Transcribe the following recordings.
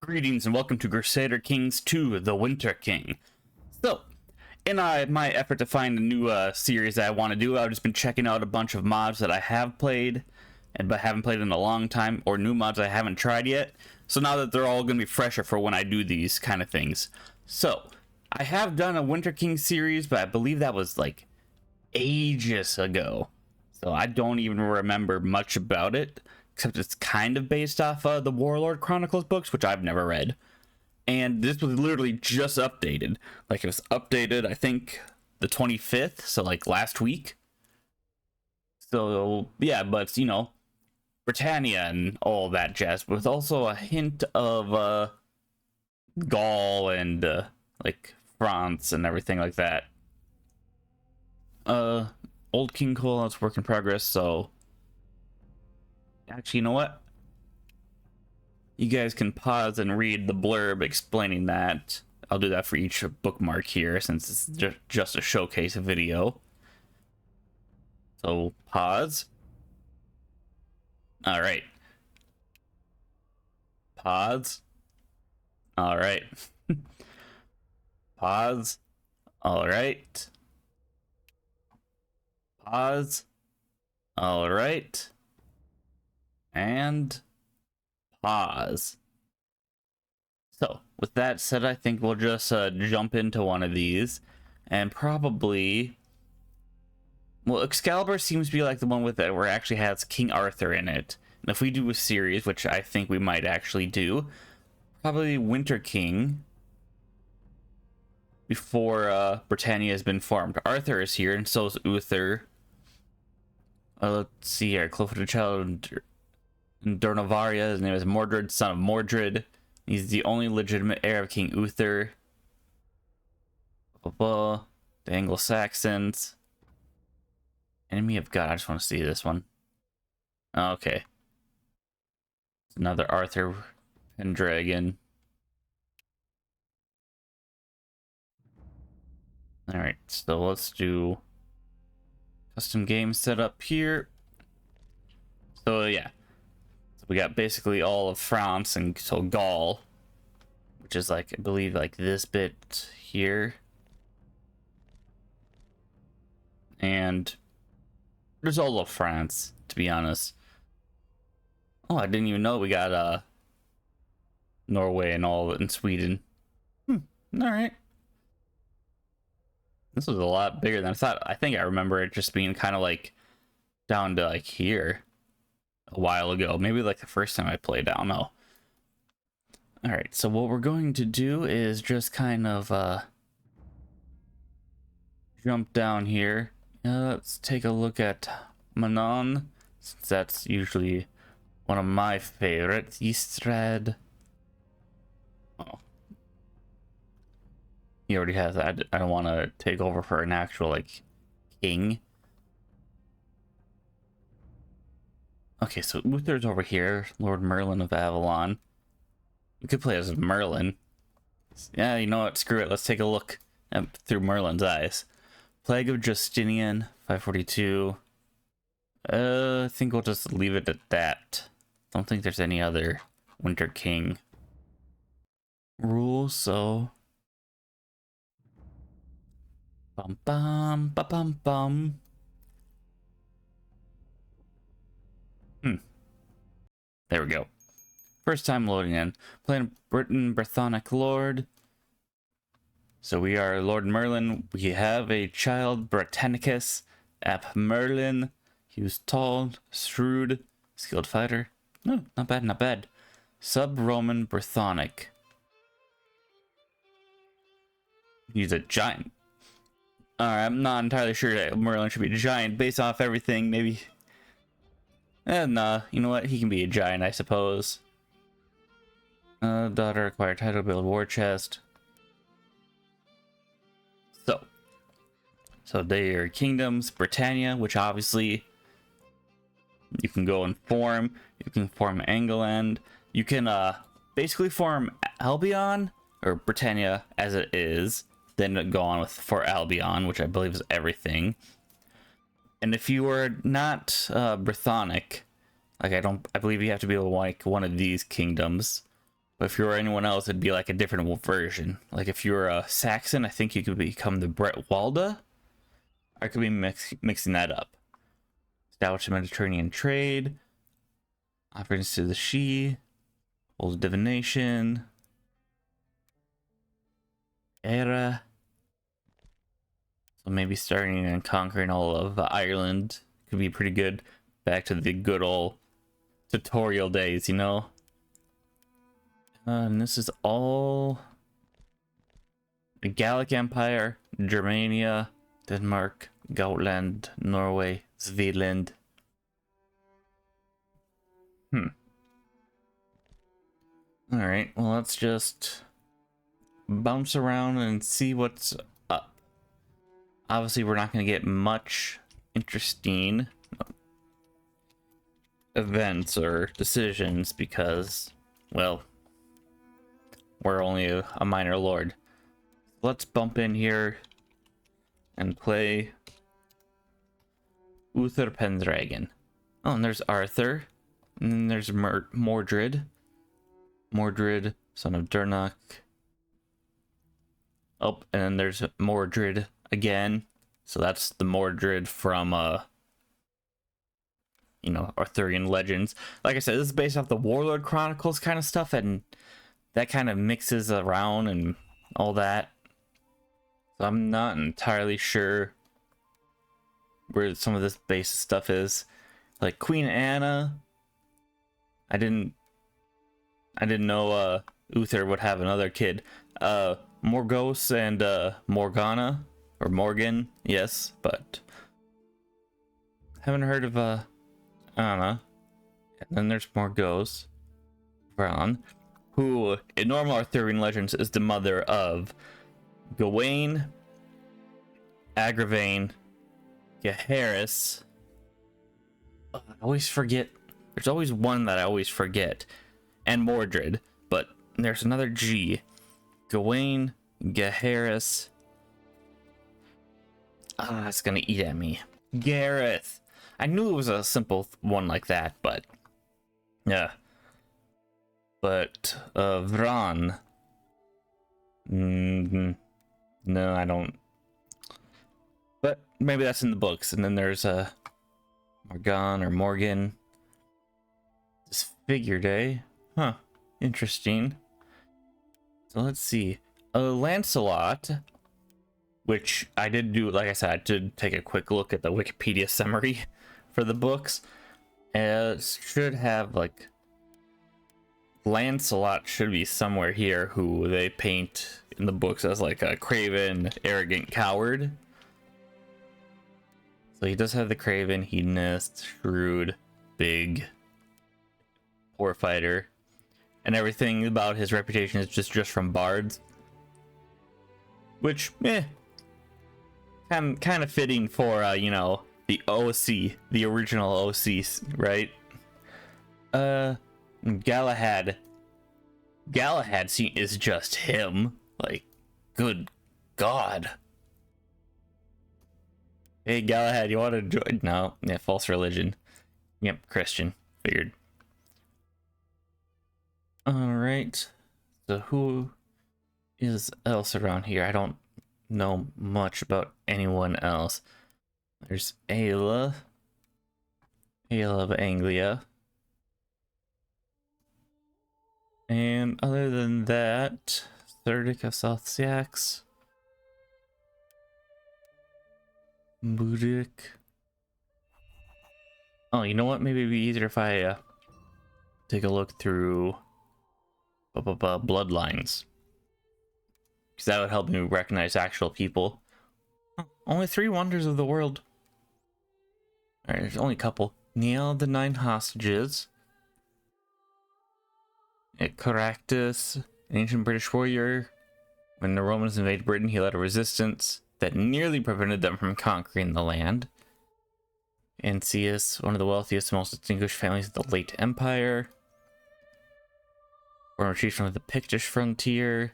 Greetings and welcome to Crusader Kings 2, The Winter King. So, in my effort to find a new series that I want to do, I've just been checking out a bunch of mods that I have played, but haven't played in a long time, or new mods I haven't tried yet. So now that they're all going to be fresher for when I do these kind of things. So, I have done a Winter King series, but I believe that was like ages ago. So I don't even remember much about it. Except it's kind of based off the Warlord Chronicles books, which I've never read. And this was literally just updated. Like, it was updated, I think, the 25th, so like last week. So, yeah, but, you know, Britannia and all that jazz, with also a hint of Gaul and, like, France and everything like that. Old King Cole, that's work in progress, so... Actually, you know what? You guys can pause and read the blurb explaining that. I'll do that for each bookmark here since it's just a showcase video. So, pause. Alright. Pause. Alright. Pause. Alright. Pause. Alright. And pause. So, with that said, I think we'll just jump into one of these, and probably, well, Excalibur seems to be like the one with that where it actually has King Arthur in it. And if we do a series, which I think we might actually do, probably Winter King before Britannia has been formed. Arthur is here, and so is Uther. Let's see here, Cloford Child. Dornovaria, his name is Mordred, son of Mordred. He's the only legitimate heir of King Uther. The Anglo-Saxons. Enemy of God, I just want to see this one. Okay. Another Arthur Pendragon. Alright, so let's do custom game setup here. So yeah. We got basically all of France and so Gaul, which is like, I believe, like this bit here. And there's all of France, to be honest. Oh, I didn't even know we got Norway and all in Sweden. Alright. This was a lot bigger than I thought. I think I remember it just being kind of like down to like here. A while ago, maybe like the first time I played, I don't know. All right, so what we're going to do is just kind of jump down here. Let's take a look at Manon, since that's usually one of my favorites. Estrad. Oh, he already has that. I don't want to take over for an actual like king. Okay, so Uther's over here, Lord Merlin of Avalon. We could play as Merlin. Yeah, you know what? Screw it. Let's take a look through Merlin's eyes. Plague of Justinian, 542. I think we'll just leave it at that. Don't think there's any other Winter King rules, so... Bum bum ba bum bum. There we go. First time loading in. Playing Britain, Brythonic Lord. So we are Lord Merlin. We have a child, Britannicus, ap Merlin. He was tall, shrewd, skilled fighter. No, not bad, not bad. Sub-Roman Brythonic. He's a giant. Alright, I'm not entirely sure that Merlin should be a giant based off everything, maybe. And you know what? He can be a giant, I suppose. Daughter acquired title, build war chest. So they are kingdoms. Britannia, which obviously you can go and form. You can form England. You can basically form Albion or Britannia as it is. Then go on with for Albion, which I believe is everything. And if you are not Brythonic, like I believe you have to be like one of these kingdoms, But if you were anyone else, it'd be like a different version. Like if you were a Saxon, I think you could become the Brett Walda. I could be mixing that up. Establish a Mediterranean trade. Offerings to the She. Hold divination. Era. So maybe starting and conquering all of Ireland could be pretty good. Back to the good old tutorial days, you know? And this is all the Gallic Empire, Germania, Denmark, Gotland, Norway, Swedeland. Alright, well, let's just bounce around and see what's up. Obviously, we're not going to get much interesting events or decisions because, well, we're only a minor lord. Let's bump in here and play Uther Pendragon. Oh, and there's Arthur. And then there's Mordred. Mordred, son of Durnach. Oh, and then there's Mordred again. So that's the Mordred from, you know, Arthurian legends. Like I said, this is based off the Warlord Chronicles kind of stuff, and that kind of mixes around and all that. So I'm not entirely sure where some of this base stuff is. Like Queen Anna, I didn't know Uther would have another kid. Morgause and Morgana or Morgan, yes, but haven't heard of Anna. And then there's Morgause Vran, who in normal Arthurian legends is the mother of Gawain, Agravain, Gaheris. I always forget. There's always one that I always forget. And Mordred, but there's another G. Gawain, Gaheris. It's gonna eat at me. Gareth. I knew it was a simple one like that, but yeah. But Vran. No, I don't. But maybe that's in the books. And then there's Morgan or Morgan. Disfigured, eh? Huh. Interesting. So let's see. Lancelot, which I did do, like I said, I did take a quick look at the Wikipedia summary for the books. It should have, like, Lancelot should be somewhere here, who they paint in the books as like a craven, arrogant coward. So he does have the craven, hedonist, shrewd, big, poor fighter, and everything about his reputation is just from bards, which kind of fitting for you know, the OC, the original OCs, right? Galahad is just him. Like, good God. Hey, Galahad, you want to join? No, yeah, false religion. Yep, Christian. Figured. Alright. So who is else around here? I don't know much about anyone else. There's Ayla of Anglia. And other than that, Thurdic of South Sax, Budic. Oh, you know what? Maybe it'd be easier if I take a look through bloodlines, because that would help me recognize actual people. Oh, only 3 wonders of the world. All right, there's only a couple. Niall of the 9 hostages. Caractacus, an ancient British warrior. When the Romans invaded Britain, he led a resistance that nearly prevented them from conquering the land. Ancius, one of the wealthiest and most distinguished families of the late Empire. Former chief from the Pictish frontier.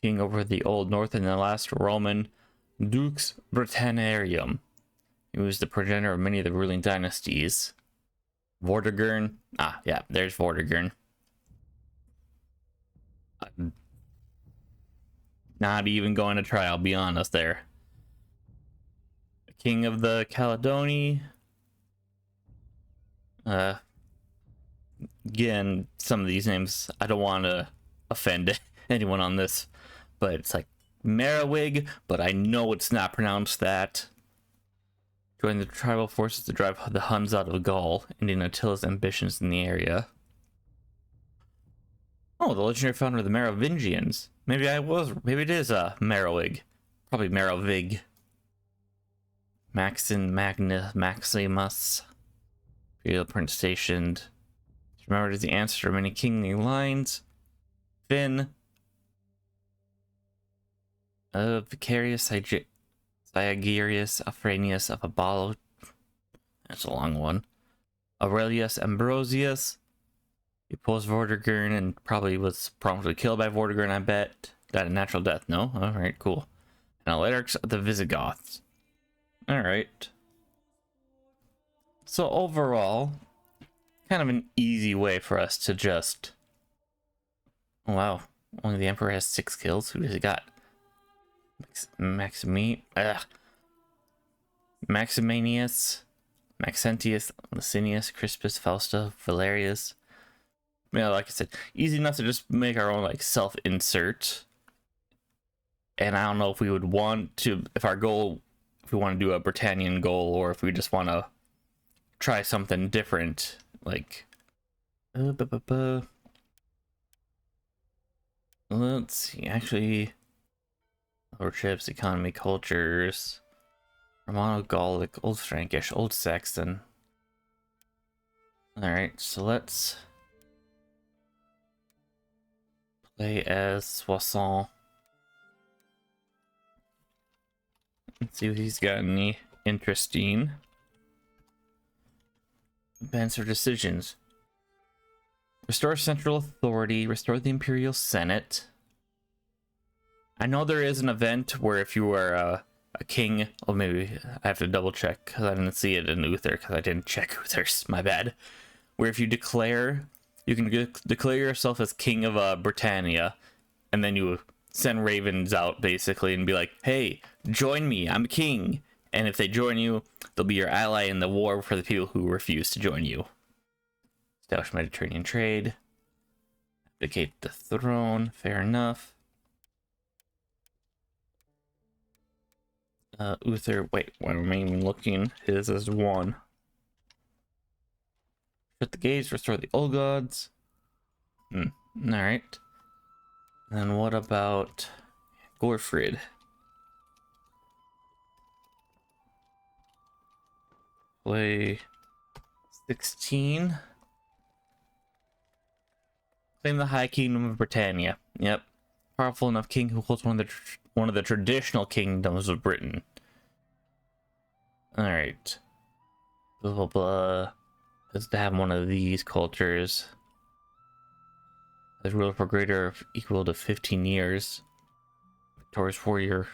King over the Old North and the last Roman Dux Britanniarum. He was the progenitor of many of the ruling dynasties. Vortigern. Ah, yeah, there's Vortigern. Not even going to try, I'll be honest there. King of the Caledoni. Again, some of these names, I don't want to offend anyone on this, but it's like Merowig, but I know it's not pronounced that. Joined the tribal forces to drive the Huns out of Gaul, ending Attila's ambitions in the area. Oh, the legendary founder of the Merovingians. Maybe it is Merowig. Probably Merovig. Maximus. Imperial Prince stationed. Remembered as the answer to many kingly lines. Finn. Vicarius Cyagirius Afranius of Abalo. That's a long one. Aurelius Ambrosius. He opposed Vortigern and probably was promptly killed by Vortigern, I bet. Died a natural death, no? Alright, cool. And Alarix of the Visigoths. Alright. So overall, kind of an easy way for us to just... Oh, wow. Only the Emperor has 6 kills. Who does he got? Maximius, Maxentius, Licinius, Crispus, Fausta, Valerius. Yeah, like I said, easy enough to just make our own like self-insert. And I don't know if we would want to, if we want to do a Britannian goal, or if we just want to try something different, like let's see, actually, lordships, economy, cultures, Romano-Gallic, Old Frankish, Old Saxon. Alright, so let's play as Soissons. Let's see if he's got any interesting events or decisions. Restore central authority, restore the Imperial Senate. I know there is an event where if you are a king, or maybe I have to double check because I didn't see it in Uther because I didn't check Uther's, my bad. Where if you declare, you can declare yourself as king of Britannia, and then you send ravens out basically and be like, hey, join me, I'm king. And if they join you, they'll be your ally in the war for the people who refuse to join you. Establish Mediterranean trade. Abdicate the throne, fair enough. Uther, wait, why am I even looking? His is 1. Shut the gates, restore the old gods. Alright. Then what about Gorfrid? Play 16. Claim the High Kingdom of Britannia. Yep. Powerful enough king who holds one of the traditional kingdoms of Britain. Alright. Blah blah blah. Let's have one of these cultures. Has ruled for greater equal to 15 years. Victorious warrior.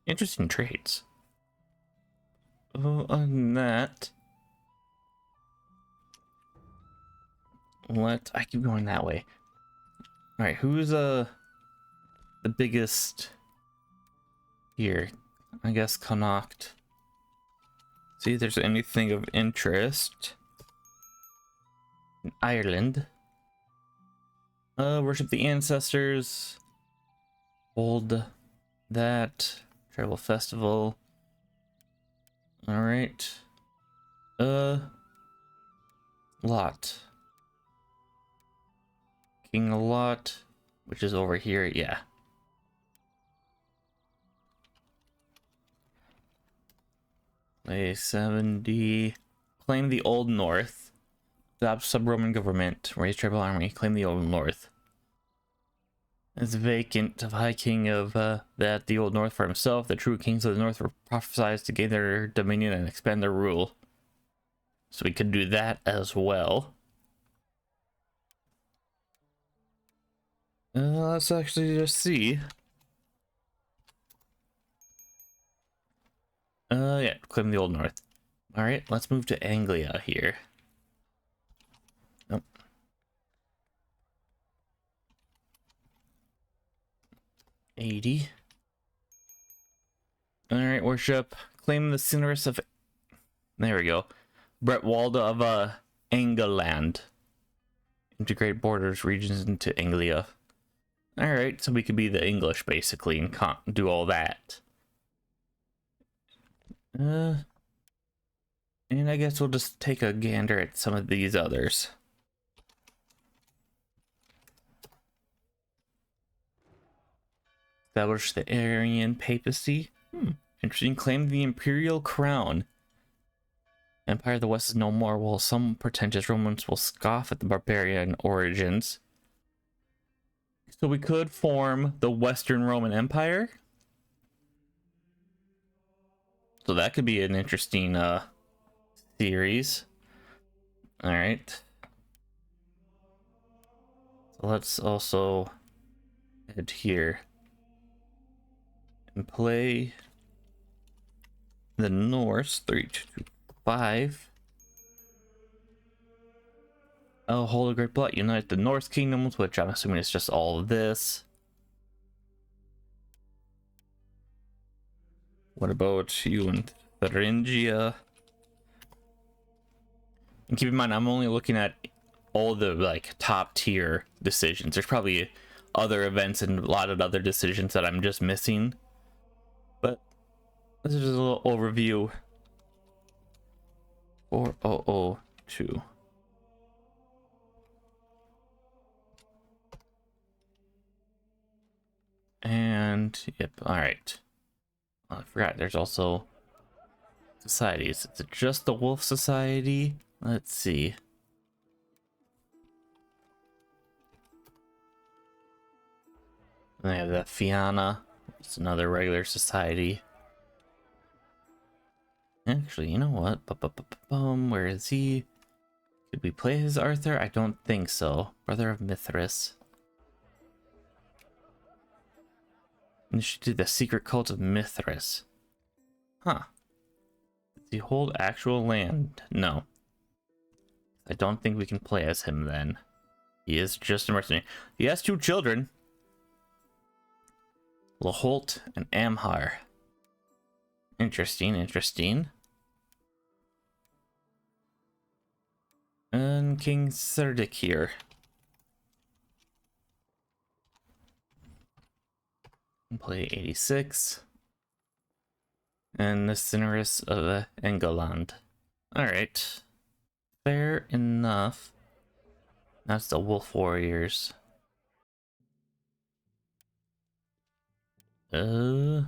Interesting traits. Oh, on that. I keep going that way. Alright, who's the biggest here? I guess Connacht. See if there's anything of interest. In Ireland. Worship the ancestors. Hold that. Tribal festival. Alright. Lot. King Lot, which is over here, yeah. Play 70. Claim the Old North. Stop sub-Roman government. Raise tribal army. Claim the Old North. It's vacant of High King of the Old North for himself. The true kings of the North were prophesied to gain their dominion and expand their rule. So we could do that as well. Let's actually just see. Yeah, claim the Old North. Alright, let's move to Anglia here. 80. Alright, worship. Claim the Cinerus of... There we go. Bretwalda of England. Integrate borders, regions into Anglia. Alright, so we could be the English, basically, and do all that. And I guess we'll just take a gander at some of these others. Establish the Arian papacy. Interesting. Claim the imperial crown. Empire of the West is no more, while some pretentious Romans will scoff at the barbarian origins. So we could form the Western Roman Empire. So that could be an interesting series. All right. So let's also head here and play the Norse 3-2-5. Oh, Holy Great Blood, unite the Norse kingdoms, which I'm assuming is just all of this. What about you and Thuringia? And keep in mind, I'm only looking at all the like top tier decisions. There's probably other events and a lot of other decisions that I'm just missing. But this is just a little overview. 4002. And yep, all right. I forgot there's also societies. Is it just the Wolf Society? Let's see. And they have the Fianna. It's another regular society. Actually, you know what? Where is he? Could we play as Arthur? I don't think so. Brother of Mithras. And she did the secret cult of Mithras. Huh. Does he hold actual land? No. I don't think we can play as him then. He is just a mercenary. He has 2 children. Laholt and Amhar. Interesting, interesting. And King Serdic here. Play 86. And the Cinerus of England. Alright. Fair enough. That's the Wolf Warriors. Guess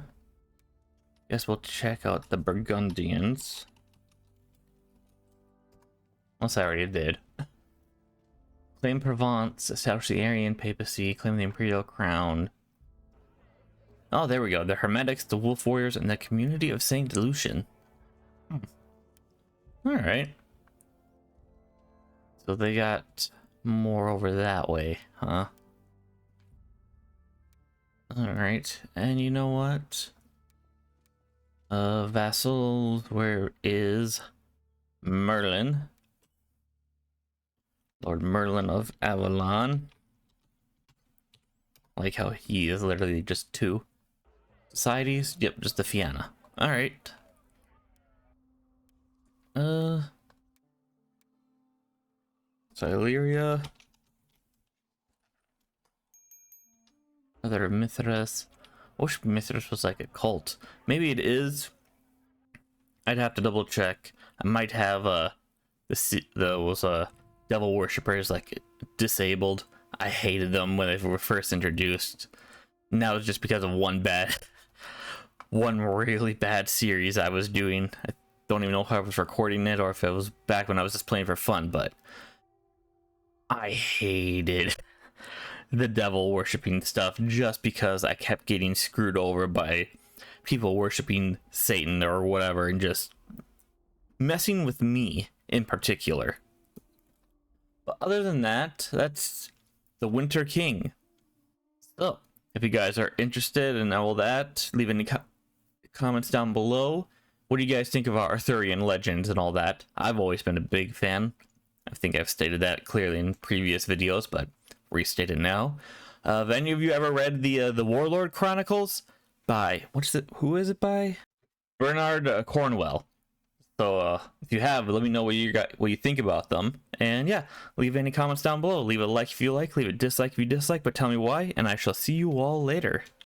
we'll check out the Burgundians. Unless I already did. Claim Provence, establish the Arian papacy, claim the imperial crown. Oh, there we go. The Hermetics, the Wolf Warriors, and the community of Saint Lucian. Alright. So they got more over that way, huh? Alright, and you know what? Vassal, where is Merlin? Lord Merlin of Avalon. Like how he is literally just 2 societies. Yep, just the Fianna. Alright. Illyria. Other Mithras. I wish Mithras was like a cult. Maybe it is. I'd have to double check. I might have those devil worshippers like disabled. I hated them when they were first introduced. And that was just because of one really bad series I was doing. I don't even know if I was recording it or if it was back when I was just playing for fun, but I hated the devil worshipping stuff just because I kept getting screwed over by people worshiping Satan or whatever and just messing with me in particular. But other than that, that's the Winter King. So if you guys are interested in all that, leave any comments down below. What do you guys think of our Arthurian legends and all that? I've always been a big fan. I think I've stated that clearly in previous videos, but restate it now. Have any of you ever read the Warlord Chronicles by who is it by? Bernard Cornwell. So if you have, let me know what you think about them. And yeah, leave any comments down below. Leave a like if you like, leave a dislike if you dislike, but tell me why, and I shall see you all later.